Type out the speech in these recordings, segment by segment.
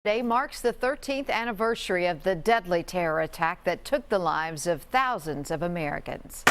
Today marks the 13th anniversary of the deadly terror attack that took the lives of thousands of Americans.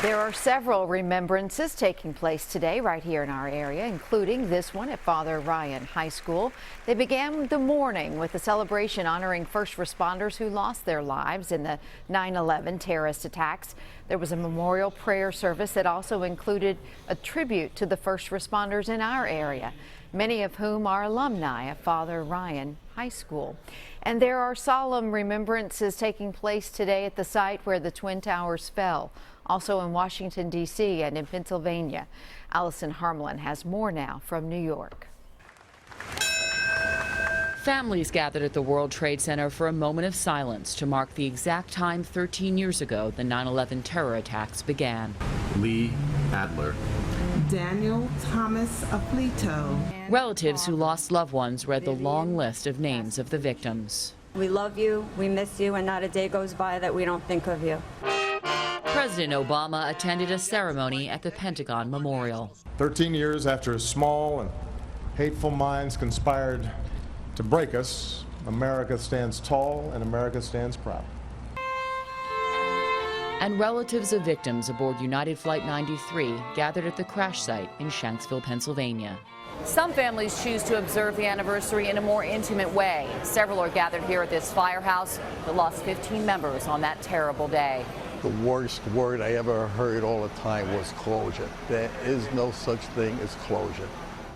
There are several remembrances taking place today right here in our area, including this one at Father Ryan High School. They began the morning with a celebration honoring first responders who lost their lives in the 9/11 terrorist attacks. There was a memorial prayer service that also included a tribute to the first responders in our area, many of whom are alumni of Father Ryan High School. And there are solemn remembrances taking place today at the site where the Twin Towers fell, also in Washington, D.C. and in Pennsylvania. Allison Harmlin has more now from New York. Families gathered at the World Trade Center for a moment of silence to mark the exact time 13 years ago the 9/11 terror attacks began. Lee Adler, Daniel Thomas Aplito. Relatives who lost loved ones read the long list of names of the victims. We love you, we miss you, and not a day goes by that we don't think of you. President Obama attended a ceremony at the Pentagon Memorial. 13 years after small and hateful minds conspired to break us, America stands tall and America stands proud. And relatives of victims aboard United Flight 93 gathered at the crash site in Shanksville, Pennsylvania. Some families choose to observe the anniversary in a more intimate way. Several are gathered here at this firehouse that lost 15 members on that terrible day. The worst word I ever heard all the time was closure. There is no such thing as closure.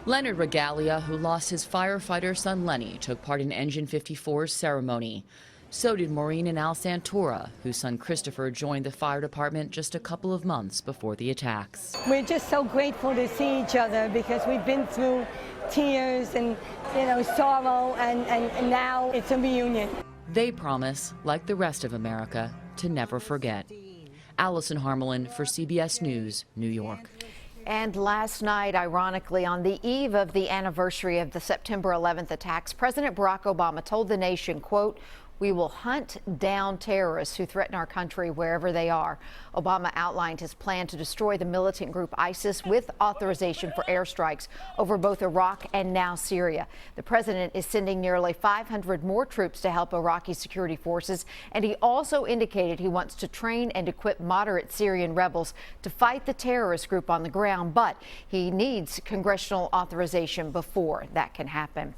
Leonard Regalia, who lost his firefighter son Lenny, took part in Engine 54's ceremony. So did Maureen and Al Santora, whose son Christopher joined the fire department just a couple of months before the attacks. We're just so grateful to see each other because we've been through tears and, sorrow, and now it's a reunion. They promise, like the rest of America, to never forget. Allison Harmlin for CBS News, New York. And last night, ironically, on the eve of the anniversary of the September 11th attacks, President Barack Obama told the nation, quote, "We will hunt down terrorists who threaten our country wherever they are." Obama outlined his plan to destroy the militant group ISIS with authorization for airstrikes over both Iraq and now Syria. The president is sending nearly 500 more troops to help Iraqi security forces, and he also indicated he wants to train and equip moderate Syrian rebels to fight the terrorist group on the ground, but he needs congressional authorization before that can happen.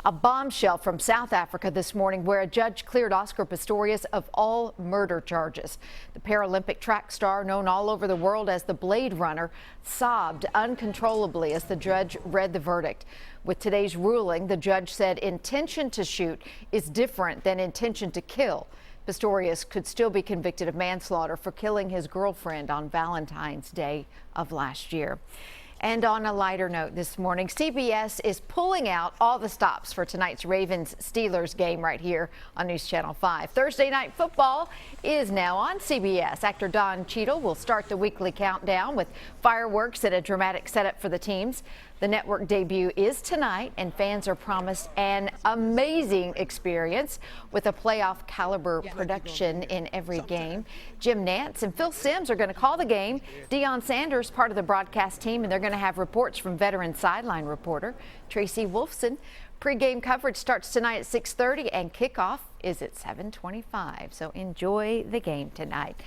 A bombshell from South Africa this morning where a judge cleared Oscar Pistorius of all murder charges. The Paralympic track star, known all over the world as the Blade Runner, sobbed uncontrollably as the judge read the verdict. With today's ruling, the judge said intention to shoot is different than intention to kill. Pistorius could still be convicted of manslaughter for killing his girlfriend on Valentine's Day of last year. And on a lighter note this morning, CBS is pulling out all the stops for tonight's Ravens-Steelers game right here on News Channel 5. Thursday Night Football is now on CBS. Actor Don Cheadle will start the weekly countdown with fireworks and a dramatic setup for the teams. The network debut is tonight, and fans are promised an amazing experience with a playoff caliber production in every game. Jim Nantz and Phil Simms are going to call the game. Deion Sanders, part of the broadcast team, and they're going to have reports from veteran sideline reporter Tracy Wolfson. Pre-game coverage starts tonight at 6:30 and kickoff is at 7:25. So enjoy the game tonight.